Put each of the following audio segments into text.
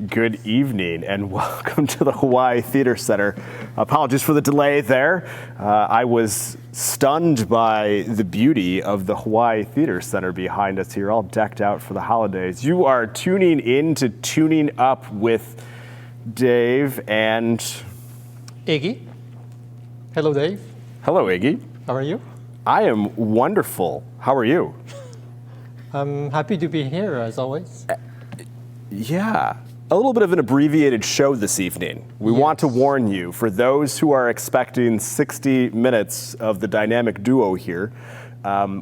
Good evening and welcome to the Hawaii Theater Center. Apologies for the delay there. I was stunned by the beauty of the Hawaii Theater Center behind us here, all decked out for the holidays. You are tuning in to Tuning Up with Dave and Iggy. Hello, Dave. Hello, Iggy. How are you? I am wonderful. How are you? I'm happy to be here, as always. Yeah. A little bit of an abbreviated show this evening. We want to warn you, for those who are expecting 60 minutes of the dynamic duo here,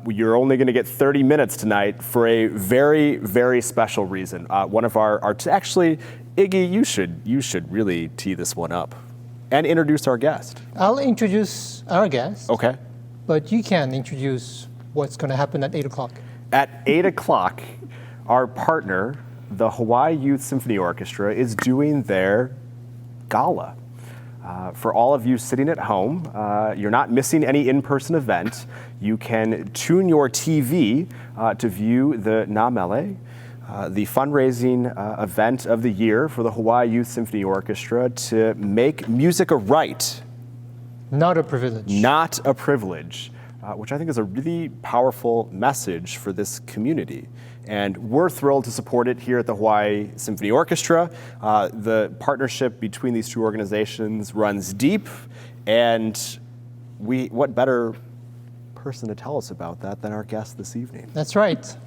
you're only going to get 30 minutes tonight for a very, very special reason. One of actually, Iggy, you should really tee this one up and introduce our guest. I'll introduce our guest. Okay. But you can introduce what's going to happen at 8 o'clock. At 8 o'clock, our partner, the Hawaii Youth Symphony Orchestra, is doing their gala. For all of you sitting at home, you're not missing any in-person event. You can tune your TV to view the Na Mele, the fundraising event of the year for the Hawaii Youth Symphony Orchestra to make music a right. Not a privilege. Not a privilege, which I think is a really powerful message for this community. And we're thrilled to support it here at the Hawaii Symphony Orchestra. The partnership between these two organizations runs deep, and what better person to tell us about that than our guest this evening? That's right.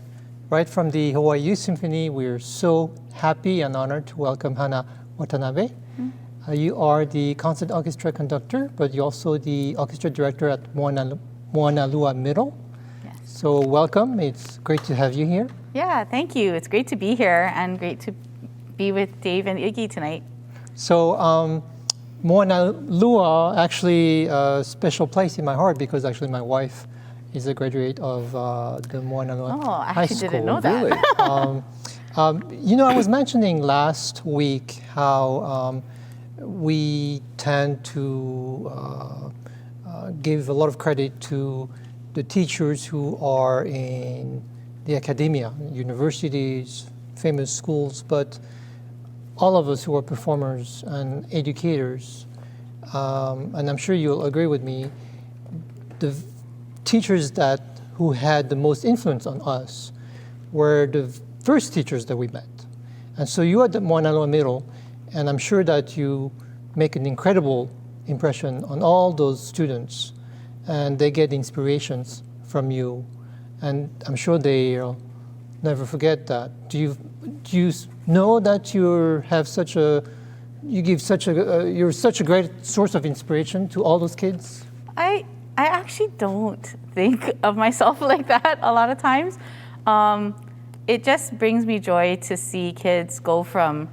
Right from the Hawaii Youth Symphony, we're so happy and honored to welcome Hannah Watanabe. Mm-hmm. You are the concert orchestra conductor, but you're also the orchestra director at Moanalua Middle. Yes. So welcome. It's great to have you here. Yeah, thank you. It's great to be here and great to be with Dave and Iggy tonight. So Moanalua actually a special place in my heart because actually my wife is a graduate of the Moanalua High School. I didn't know that. Really. I was mentioning last week how we tend to give a lot of credit to the teachers who are in the academia, universities, famous schools, but all of us who are performers and educators, and I'm sure you'll agree with me, the teachers who had the most influence on us were the first teachers that we met. And so you are at the Moanalua Middle, and I'm sure that you make an incredible impression on all those students, and they get inspirations from you. And I'm sure they'll never forget that. Do you know that you're such a great source of inspiration to all those kids? I actually don't think of myself like that a lot of times. It just brings me joy to see kids go from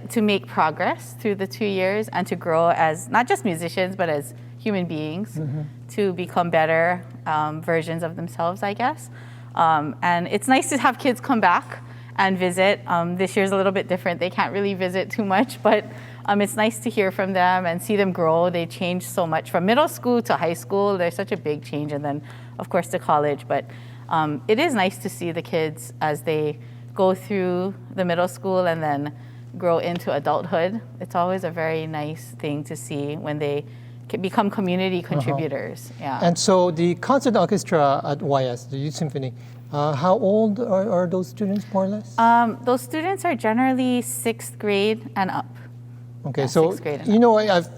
to make progress through the 2 years and to grow as not just musicians but as human beings, to become better versions of themselves, I guess. And it's nice to have kids come back and visit. This year's a little bit different. They can't really visit too much, but it's nice to hear from them and see them grow. They change so much from middle school to high school. There's such a big change, and then, of course, to college. But it is nice to see the kids as they go through the middle school and then grow into adulthood. It's always a very nice thing to see when they become community contributors. Yeah. And so the concert orchestra at HYS, the Youth Symphony, how old are those students, more or less? Those students are generally 6th grade and up. Okay, Yeah, so 6th grade and up. I've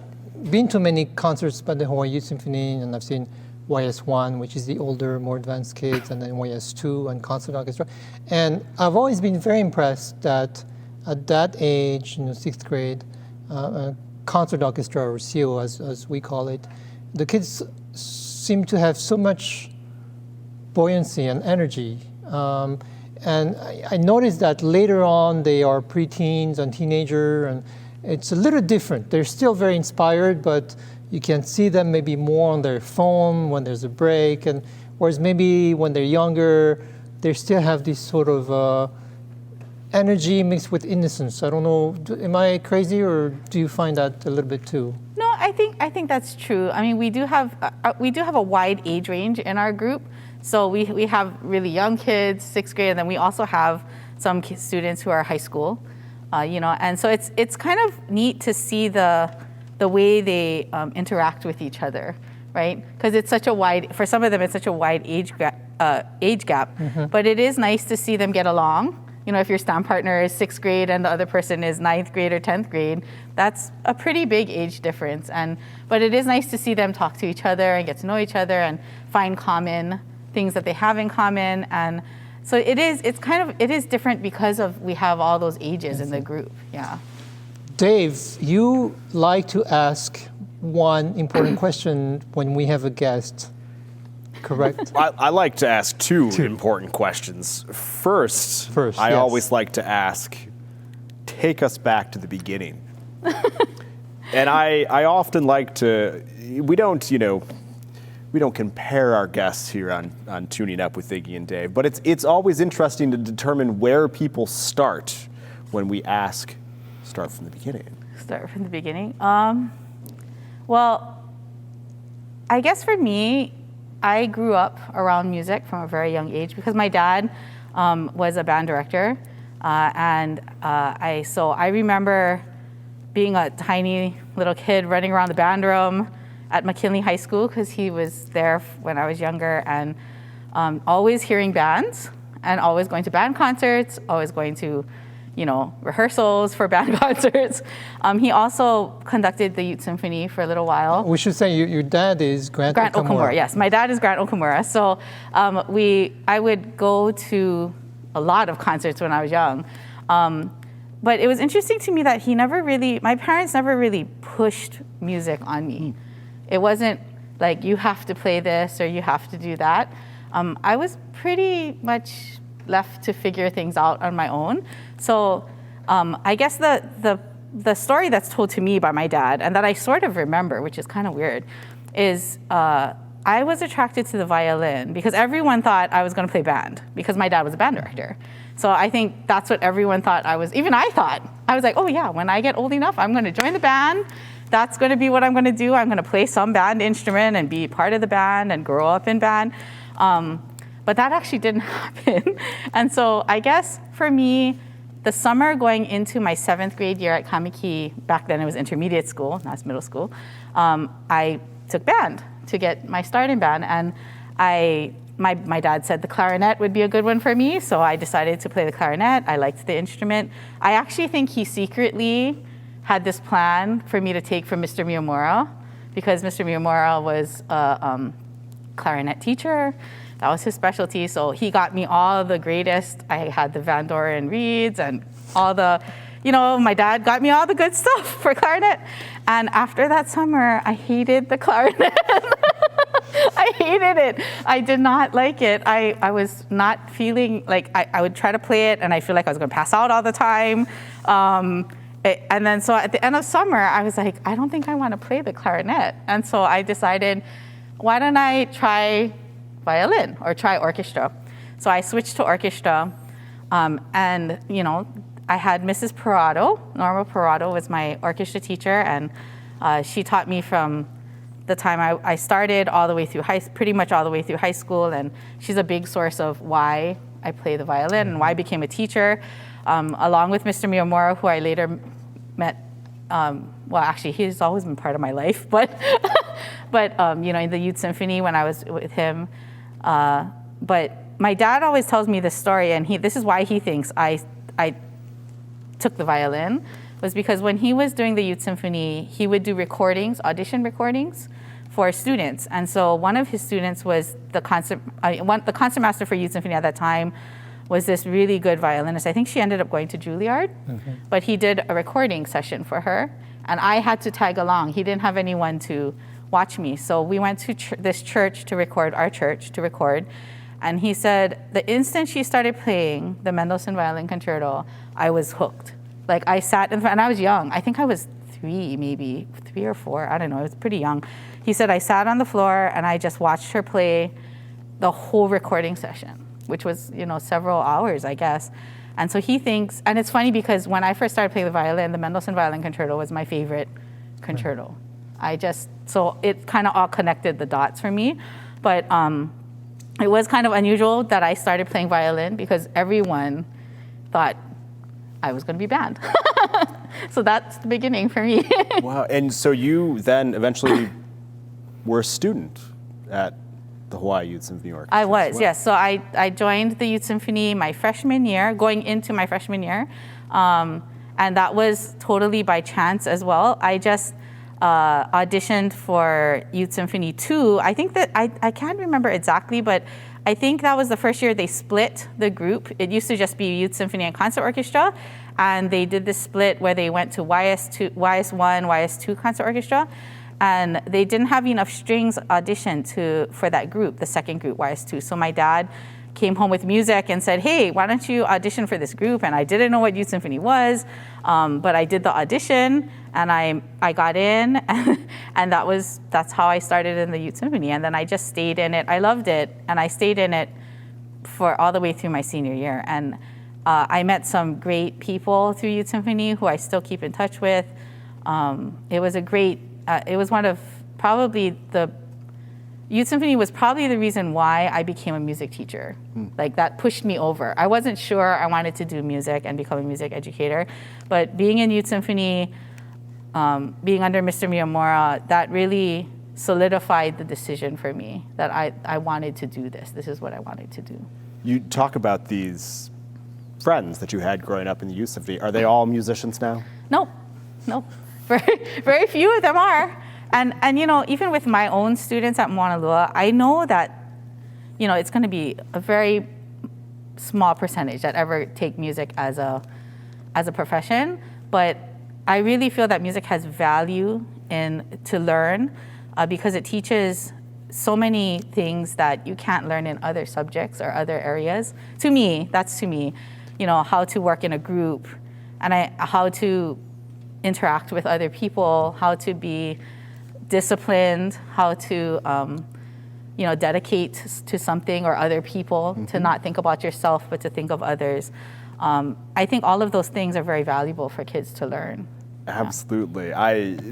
been to many concerts by the Hawaii Youth Symphony, and I've seen HYS-1, which is the older, more advanced kids, and then HYS-2 and concert orchestra. And I've always been very impressed that at that age, 6th grade, concert orchestra, or CO as we call it, the kids seem to have so much buoyancy and energy. And I noticed that later on they are preteens and teenager, and it's a little different. They're still very inspired, but you can see them maybe more on their phone when there's a break, and whereas maybe when they're younger, they still have this sort of energy mixed with innocence. I don't know, am I crazy, or do you find that a little bit too? No, I think that's true. I mean, we do have a wide age range in our group. So we have really young kids, 6th grade, and then we also have some students who are high school. And so it's kind of neat to see the way they interact with each other, right? Because it's such a wide, for some of them, it's such a wide age gap. But it is nice to see them get along. If your STEM partner is 6th grade and the other person is 9th grade or 10th grade, that's a pretty big age difference. But it is nice to see them talk to each other and get to know each other and find common things that they have in common. And so it is different because we have all those ages in the group. Yeah. Dave, you like to ask one important question when we have a guest, correct? I like to ask two important questions. First, I always like to ask, take us back to the beginning. And I often like to, we don't compare our guests here on Tuning Up with Iggy and Dave, but it's always interesting to determine where people start when we ask, start from the beginning. Start from the beginning? Well, I guess for me, I grew up around music from a very young age because my dad was a band director. So I remember being a tiny little kid running around the band room at McKinley High School because he was there when I was younger, and always hearing bands and always going to band concerts, always going to rehearsals for band concerts. He also conducted the Youth Symphony for a little while. We should say your dad is Grant Okamura. Yes, my dad is Grant Okamura. So I would go to a lot of concerts when I was young. But it was interesting to me that my parents never really pushed music on me. It wasn't like, you have to play this or you have to do that. I was pretty much left to figure things out on my own. So I guess the story that's told to me by my dad, and that I sort of remember, which is kind of weird, is I was attracted to the violin because everyone thought I was going to play band because my dad was a band director. So I think that's what everyone thought I was. Even I thought. I was like, oh yeah, when I get old enough, I'm going to join the band. That's going to be what I'm going to do. I'm going to play some band instrument and be part of the band and grow up in band. But that actually didn't happen. And so I guess for me, the summer going into my 7th grade year at Kamiki, back then it was intermediate school, now it's middle school, I took band to get my start in band. And my dad said the clarinet would be a good one for me, so I decided to play the clarinet. I liked the instrument. I actually think he secretly had this plan for me to take from Mr. Miyamura, because Mr. Miyamura was a clarinet teacher. That was his specialty, so he got me all the greatest. I had the Van Doren reeds and all the, my dad got me all the good stuff for clarinet. And after that summer, I hated the clarinet. I hated it. I did not like it. I was not feeling like I would try to play it and I feel like I was going to pass out all the time. And then so at the end of summer, I was like, I don't think I want to play the clarinet. And so I decided, why don't I try violin or try orchestra? So I switched to orchestra, and I had Mrs. Parado. Norma Parado was my orchestra teacher, and she taught me from the time I started all the way through pretty much all the way through high school, and she's a big source of why I play the violin and why I became a teacher, along with Mr. Miyamura, who I later met. Well, actually, he's always been part of my life, but in the Youth Symphony when I was with him. But my dad always tells me this story, and this is why he thinks I took the violin, was because when he was doing the Youth Symphony, he would do recordings, audition recordings for students. And so one of his students was the concertmaster for Youth Symphony at that time was this really good violinist. I think she ended up going to Juilliard, but he did a recording session for her, and I had to tag along. He didn't have anyone to watch me. So we went to this church to record, and he said the instant she started playing the Mendelssohn Violin Concerto, I was hooked. Like I sat in front, and I was young. I think I was 3 or 4, I don't know, I was pretty young. He said I sat on the floor and I just watched her play the whole recording session, which was, several hours, I guess. And so he thinks, and it's funny because when I first started playing the violin, the Mendelssohn Violin Concerto was my favorite concerto. So it kind of all connected the dots for me. But it was kind of unusual that I started playing violin because everyone thought I was going to be banned. So that's the beginning for me. Wow. And so you then eventually were a student at the Hawaii Youth Symphony Orchestra. I was, yes. So I joined the Youth Symphony my freshman year, going into my freshman year. And that was totally by chance as well. I just auditioned for Youth Symphony 2. I think that, I can't remember exactly, but I think that was the first year they split the group. It used to just be Youth Symphony and Concert Orchestra. And they did this split where they went to YS1, YS2 Concert Orchestra. And they didn't have enough strings auditioned for that group, the second group, YS2. So my dad came home with music and said, hey, why don't you audition for this group? And I didn't know what Youth Symphony was, but I did the audition and I got in and that's how I started in the Youth Symphony. And then I just stayed in it. I loved it and I stayed in it for all the way through my senior year. And I met some great people through Youth Symphony who I still keep in touch with. It was a great, it was one of probably Youth Symphony was probably the reason why I became a music teacher. Like that pushed me over. I wasn't sure I wanted to do music and become a music educator, but being in Youth Symphony, being under Mr. Miyamura, that really solidified the decision for me that I wanted to do this. This is what I wanted to do. You talk about these friends that you had growing up in the Youth Symphony. Are they all musicians now? Nope. Very few of them are. And you know, even with my own students at Mauna Loa, I know that, you know, it's going to be a very small percentage that ever take music as a profession. But I really feel that music has value to learn because it teaches so many things that you can't learn in other subjects or other areas. To me, you know, how to work in a group and how to interact with other people, how to be disciplined, how to you know, dedicate to something or other people, to not think about yourself but to think of others. I think all of those things are very valuable for kids to learn. Absolutely.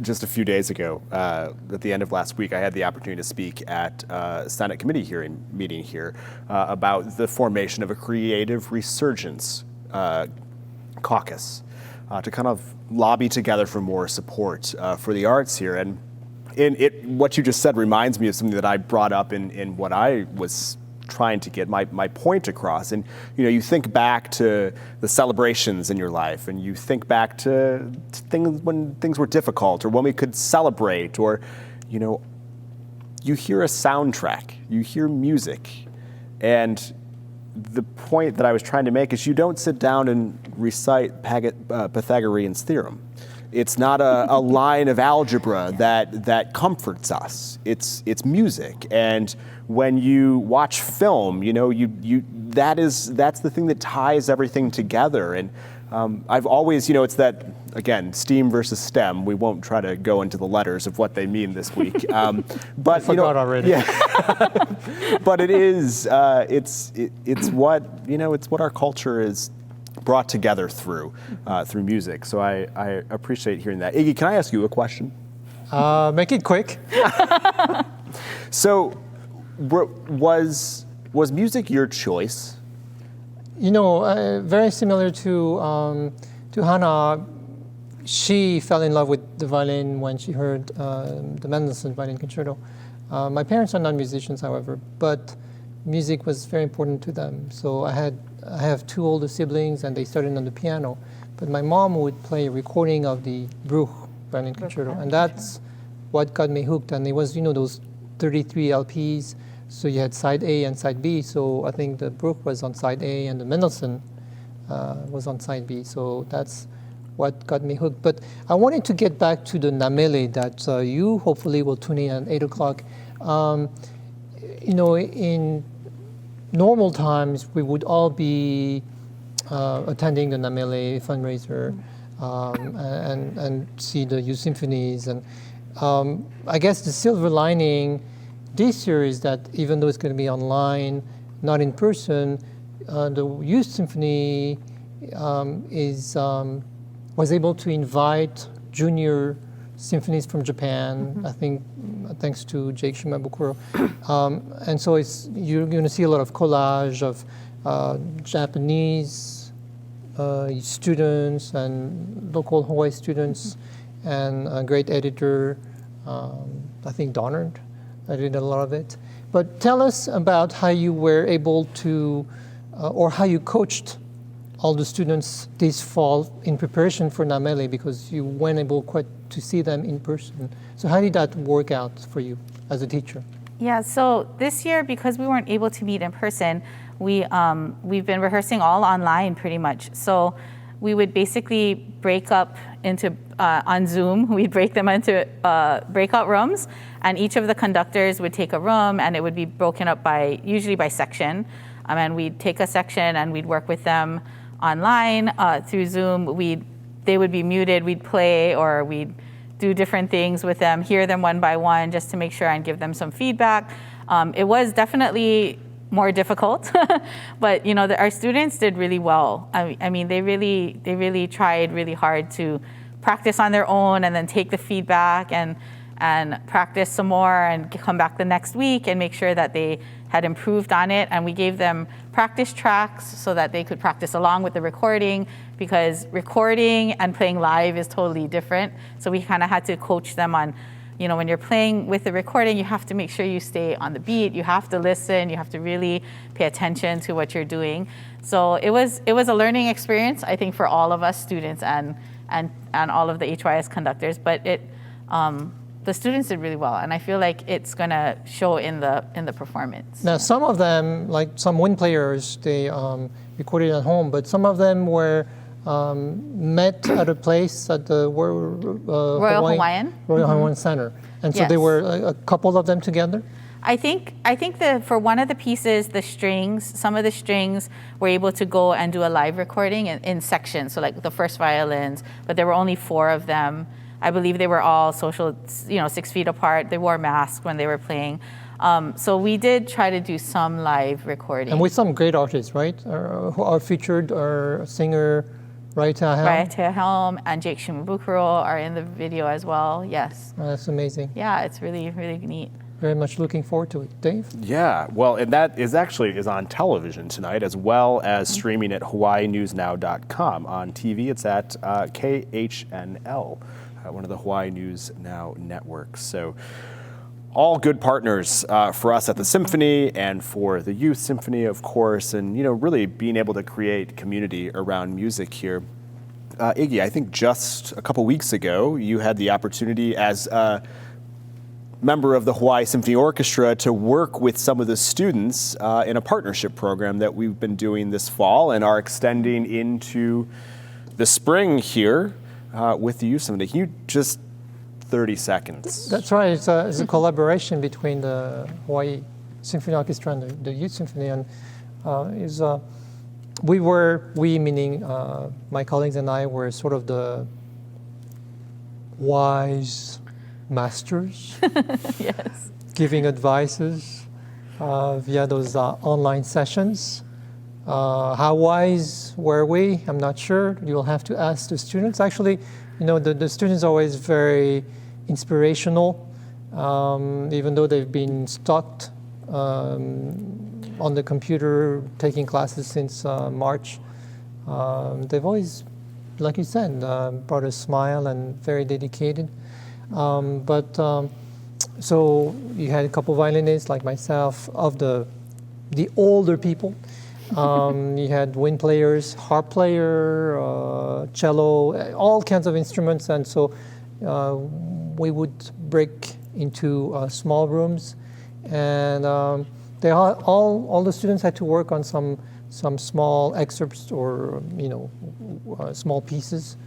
Just a few days ago, at the end of last week, I had the opportunity to speak at a Senate committee meeting here about the formation of a creative resurgence caucus to kind of lobby together for more support for the arts here. And what you just said reminds me of something that I brought up in what I was trying to get my point across. And you know, you think back to the celebrations in your life, and you think back to things when things were difficult, or when we could celebrate, or you know, you hear a soundtrack, you hear music, and the point that I was trying to make is you don't sit down and recite Pythagorean's theorem. It's not a line of algebra that comforts us. It's music, and when you watch film, you know, that's the thing that ties everything together. And I've always, you know, it's that, again, STEAM versus STEM. We won't try to go into the letters of what they mean this week. But I forgot already. Yeah. But it is it's what, you know, it's what our culture is brought together through music. So I appreciate hearing that. Iggy, can I ask you a question? Make it quick. So, was music your choice? You know, very similar to Hannah. She fell in love with the violin when she heard the Mendelssohn Violin Concerto. My parents are not musicians, however, but music was very important to them. So I have two older siblings, and they started on the piano. But my mom would play a recording of the Bruch Violin Concerto, and that's what got me hooked. And it was, you know, those 33 LPs. So you had side A and side B. So I think the Bruch was on side A, and the Mendelssohn was on side B. So that's what got me hooked. But I wanted to get back to the Na Mele that you hopefully will tune in at 8 o'clock. You know, in normal times, we would all be attending the Na Mele fundraiser and see the youth symphonies. And I guess the silver lining this year is that even though it's going to be online, not in person, the Youth Symphony was able to invite junior symphonies from Japan, I think thanks to Jake Shimabukuro. And so you're going to see a lot of collage of Japanese students and local Hawaii students, and a great editor, I think Donald. I did a lot of it. But tell us about how you were able to, or how you coached all the students this fall in preparation for Na Mele, because you weren't able quite to see them in person. So how did that work out for you as a teacher? Yeah, so this year, because we weren't able to meet in person, we've been rehearsing all online pretty much. So we would basically break up into, on Zoom, we'd break them into breakout rooms, and each of the conductors would take a room, and it would be broken up by, usually by section. And we'd take a section and we'd work with them online through Zoom. They would be muted, we'd play, or we'd do different things with them, hear them one by one just to make sure and give them some feedback. It was definitely more difficult, but you know, our students did really well. I mean, they really tried really hard to practice on their own and then take the feedback and practice some more and come back the next week and make sure that they had improved on it. And we gave them practice tracks so that they could practice along with the recording, because recording and playing live is totally different. So we kind of had to coach them on, you know, when you're playing with the recording, you have to make sure you stay on the beat, you have to listen, you have to really pay attention to what you're doing. So it was a learning experience, I think, for all of us students and all of the HYS conductors, but the students did really well, and I feel like it's gonna show in the performance. Now, some of them, like some wind players, they recorded at home, but some of them were met at a place at the Royal Hawaiian Center, and so Yes. they were a couple of them together. I think that for one of the pieces, some of the strings were able to go and do a live recording in sections, so like the first violins, but there were only 4 of them. I believe they were all social, 6 feet apart. They wore masks when they were playing. So we did try to do some live recording. And with some great artists, right? Who are featured, are singer Raita Helm and Jake Shimabukuro are in the video as well, yes. That's amazing. Yeah, it's really, really neat. Very much looking forward to it. Dave? Yeah, well, and that is on television tonight, as well as streaming at hawaiinewsnow.com. On TV, it's at KHNL, one of the Hawaii News Now networks. So all good partners for us at the Symphony and for the Youth Symphony, of course, and really being able to create community around music here. Iggy, I think just a couple weeks ago, you had the opportunity as a member of the Hawaii Symphony Orchestra to work with some of the students in a partnership program that we've been doing this fall and are extending into the spring here with the Youth Symphony. Can you just 30 seconds? That's right. It's a collaboration between the Hawaii Symphony Orchestra and the Youth Symphony, and we meaning my colleagues and I were sort of the wise masters, Yes. giving advices via those online sessions. How wise were we? I'm not sure. You'll have to ask the students. Actually, the students are always very inspirational, even though they've been stuck on the computer taking classes since March. They've always, like you said, brought a smile and very dedicated. So you had a couple violinists like myself, of the older people. You had wind players, harp player, cello, all kinds of instruments, and so we would break into small rooms, and all the students had to work on some small excerpts or small pieces,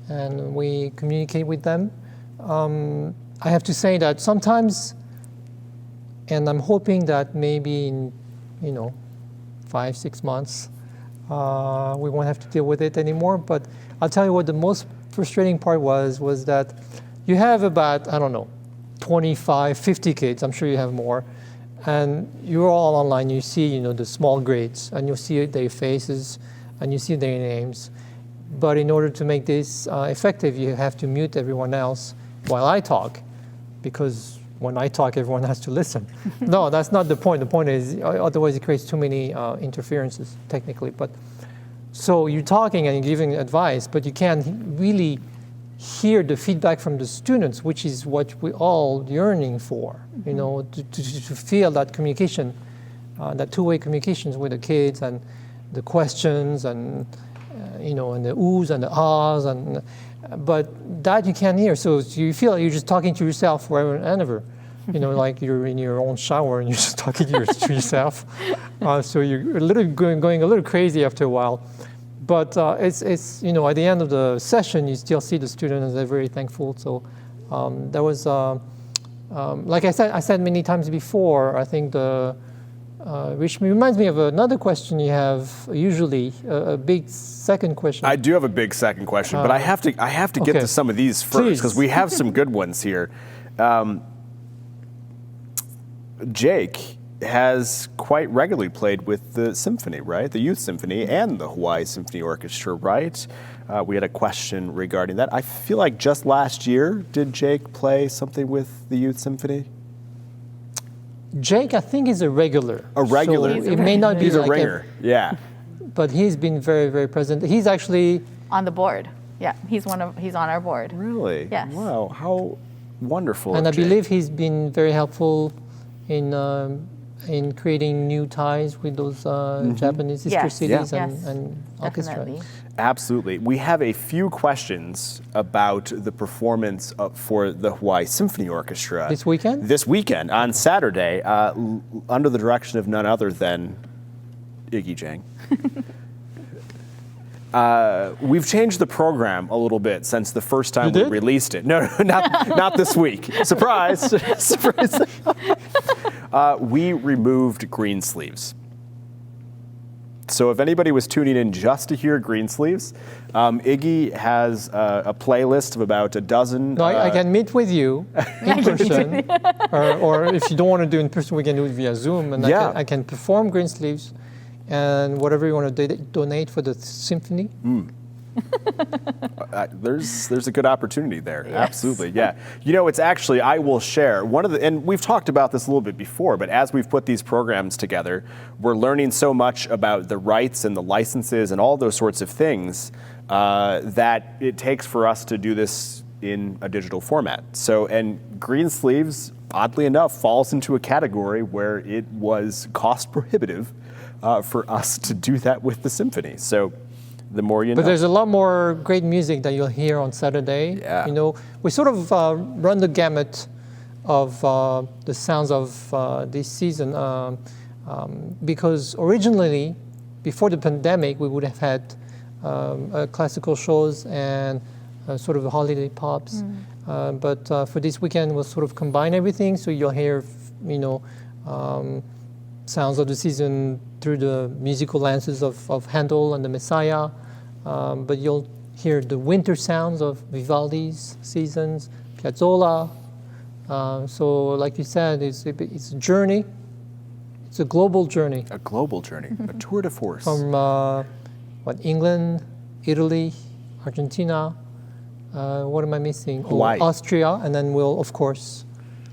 and we communicate with them. I have to say that sometimes, and I'm hoping that maybe in 5-6 months we won't have to deal with it anymore. But I'll tell you what the most frustrating part was that you have about 25, 50 kids. I'm sure you have more, and you're all online. You see the small grades, and you see their faces, and you see their names. But in order to make this effective, you have to mute everyone else while I talk, because when I talk, everyone has to listen. No, that's not the point. The point is, otherwise it creates too many interferences technically. But So you're talking and you're giving advice, but you can't really hear the feedback from the students, which is what we all yearning for, you know, to feel that communication, that two-way communications with the kids and the questions and, you know, and the oohs and the ahs, but that you can't hear. So you feel you're just talking to yourself forever and ever. You know, like you're in your own shower and you're just talking to yourself. So you're a little going a little crazy after a while. But it's you know, at the end of the session, you still see the students and they're very thankful. So that was, like I said many times before, I think which reminds me of another question you have usually, a big second question. I do have a big second question, but I have to get to some of these first because we have some good ones here. Jake has quite regularly played with the symphony, right? The Youth Symphony and the Hawaii Symphony Orchestra, right? We had a question regarding that. I feel like just last year, did Jake play something with the Youth Symphony? Jake, I think, is a regular. A regular. So it may not be He's like a ringer, yeah. But he's been very, very present. He's actually On the board. Yeah, he's on our board. Really? Yes. Wow, how wonderful. and I Jake. believe he's been very helpful in creating new ties with those Japanese sister Yes. cities Yes. and orchestra. Definitely. Absolutely. We have a few questions about the performance for the Hawaii Symphony Orchestra. This weekend? This weekend, on Saturday, under the direction of none other than Iggy Jang. We've changed the program a little bit since the first time we released it. No, not this week. Surprise! Surprise! We removed Greensleeves. So if anybody was tuning in just to hear Greensleeves, Iggy has a playlist of about a dozen. No, I can meet with you in person, or if you don't want to do it in person, we can do it via Zoom, and I can perform Greensleeves, and whatever you want to donate for the symphony. There's a good opportunity there. Yes. Absolutely, yeah. You know, it's actually, I will share and we've talked about this a little bit before, but as we've put these programs together, we're learning so much about the rights and the licenses and all those sorts of things that it takes for us to do this in a digital format. So, and Greensleeves, oddly enough, falls into a category where it was cost prohibitive for us to do that with the symphony. So, the more you know. But there's a lot more great music that you'll hear on Saturday. Yeah. You know, we sort of run the gamut of the sounds of this season because originally, before the pandemic, we would have had classical shows and sort of holiday pops. But for this weekend, we'll sort of combine everything. So you'll hear, you know, sounds of the season through the musical lenses of Handel and the Messiah, but you'll hear the winter sounds of Vivaldi's seasons, Piazzolla. So like you said, it's a journey. It's a global journey. A global journey, a tour de force. From England, Italy, Argentina, what am I missing? Hawaii. Austria, and then we'll, of course,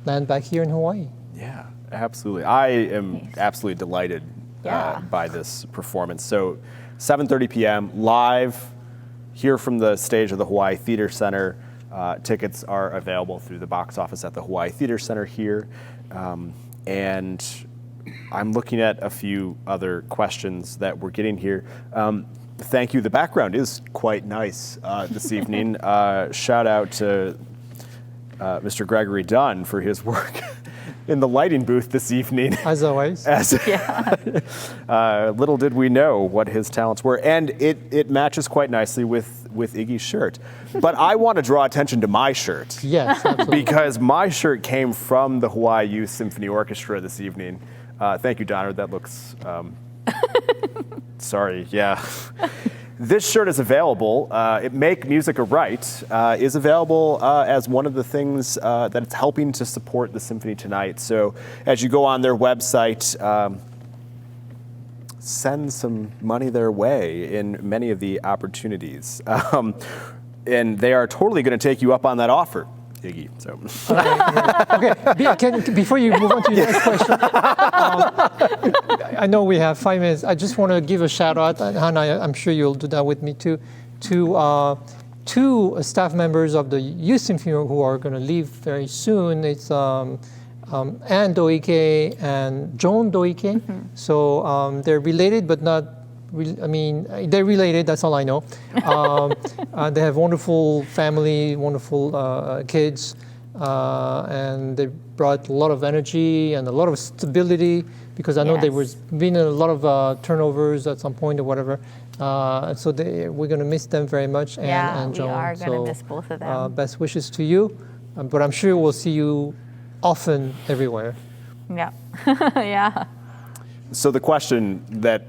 land back here in Hawaii. Yeah, absolutely. I am absolutely delighted Yeah. by this performance. So 7:30 p.m. live here from the stage of the Hawaii Theater Center. Tickets are available through the box office at the Hawaii Theater Center here. And I'm looking at a few other questions that we're getting here. Thank you. The background is quite nice this evening. Shout out to Mr. Gregory Dunn for his work in the lighting booth this evening. As always. Little did we know what his talents were. And it matches quite nicely with Iggy's shirt. But I want to draw attention to my shirt. Yes, absolutely. Because my shirt came from the Hawaii Youth Symphony Orchestra this evening. Thank you, Donner. That looks... sorry, yeah. This shirt is available. Make Music a Right is available as one of the things that it's helping to support the symphony tonight. So as you go on their website, send some money their way in many of the opportunities. And they are totally going to take you up on that offer. Iggy. So. Okay, before you move on to your next question, I know we have 5 minutes. I just want to give a shout out, and Hannah, I'm sure you'll do that with me too, to 2 staff members of the Youth Symphony who are going to leave very soon. It's Anne Doike and Joan Doike. Mm-hmm. So they're related, but not. They're related, that's all I know. They have wonderful family, wonderful kids, and they brought a lot of energy and a lot of stability, because I know there was been a lot of turnovers at some point or whatever. So we're going to miss them very much, Anne and Joan. We are going to miss both of them. Best wishes to you, but I'm sure we'll see you often everywhere. Yeah, yeah. So the question that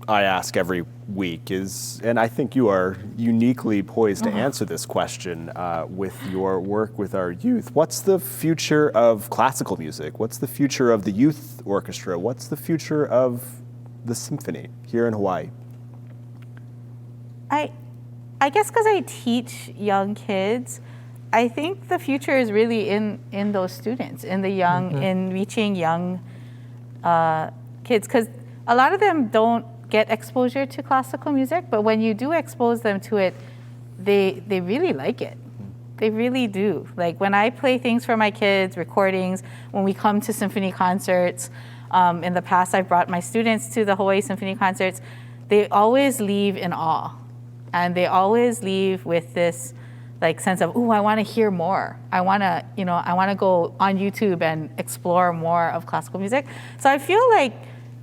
I ask every week is, and I think you are uniquely poised to answer this question with your work with our youth. What's the future of classical music? What's the future of the youth orchestra? What's the future of the symphony here in Hawaii? I guess because I teach young kids, I think the future is really in those students, in the young, in reaching young kids, because a lot of them don't get exposure to classical music, but when you do expose them to it, they really like it. They really do. Like when I play things for my kids, recordings, when we come to symphony concerts, in the past I've brought my students to the Hawaii Symphony concerts, they always leave in awe. And they always leave with this like sense of, ooh, I want to hear more. I want to go on YouTube and explore more of classical music. So I feel like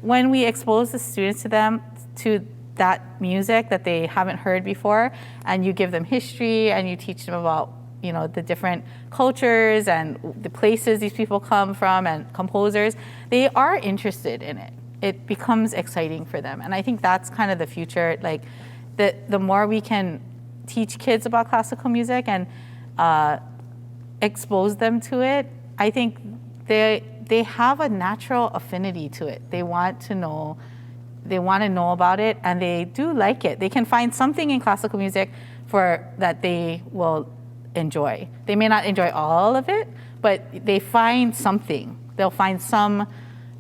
when we expose the students to that music that they haven't heard before, and you give them history and you teach them about, the different cultures and the places these people come from and composers, they are interested in it. It becomes exciting for them. And I think that's kind of the future. Like the more we can teach kids about classical music and expose them to it, I think they have a natural affinity to it. They want to know about it, and they do like it. They can find something in classical music that they will enjoy. They may not enjoy all of it, but they find something. They'll find some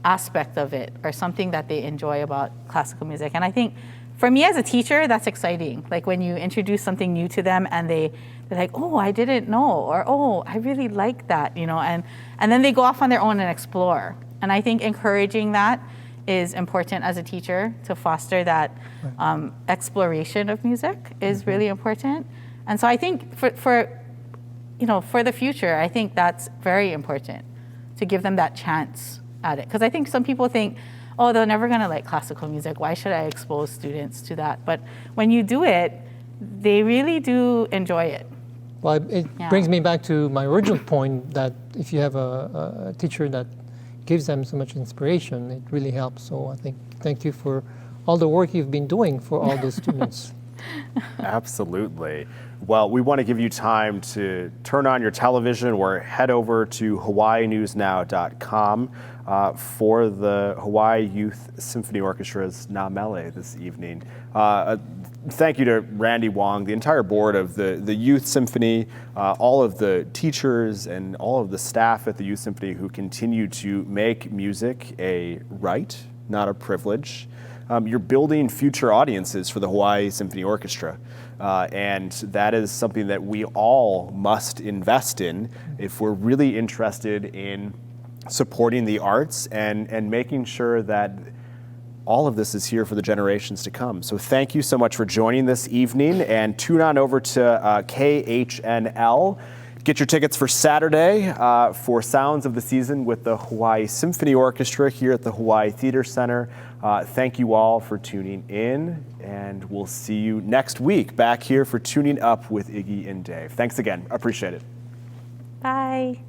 aspect of it or something that they enjoy about classical music. And I think for me as a teacher, that's exciting. Like when you introduce something new to them and they're like, oh, I didn't know, or oh, I really like that, and then they go off on their own and explore. And I think encouraging that is important as a teacher, to foster that exploration of music is really important. And so I think for the future, I think that's very important, to give them that chance at it. Because I think some people think, oh, they're never going to like classical music. Why should I expose students to that? But when you do it, they really do enjoy it. Well, it brings me back to my original point that if you have a teacher that gives them so much inspiration, it really helps. So I think thank you for all the work you've been doing for all those students. Absolutely. Well, we want to give you time to turn on your television or head over to hawaiinewsnow.com for the Hawaii Youth Symphony Orchestra's Na Mele this evening. Thank you to Randy Wong, the entire board of the Youth Symphony, all of the teachers and all of the staff at the Youth Symphony who continue to make music a right, not a privilege. You're building future audiences for the Hawaii Symphony Orchestra. And that is something that we all must invest in if we're really interested in supporting the arts and making sure that all of this is here for the generations to come. So thank you so much for joining this evening, and tune on over to KHNL. Get your tickets for Saturday for Sounds of the Season with the Hawaii Symphony Orchestra here at the Hawaii Theater Center. Thank you all for tuning in, and we'll see you next week back here for Tuning Up with Iggy and Dave. Thanks again. Appreciate it. Bye.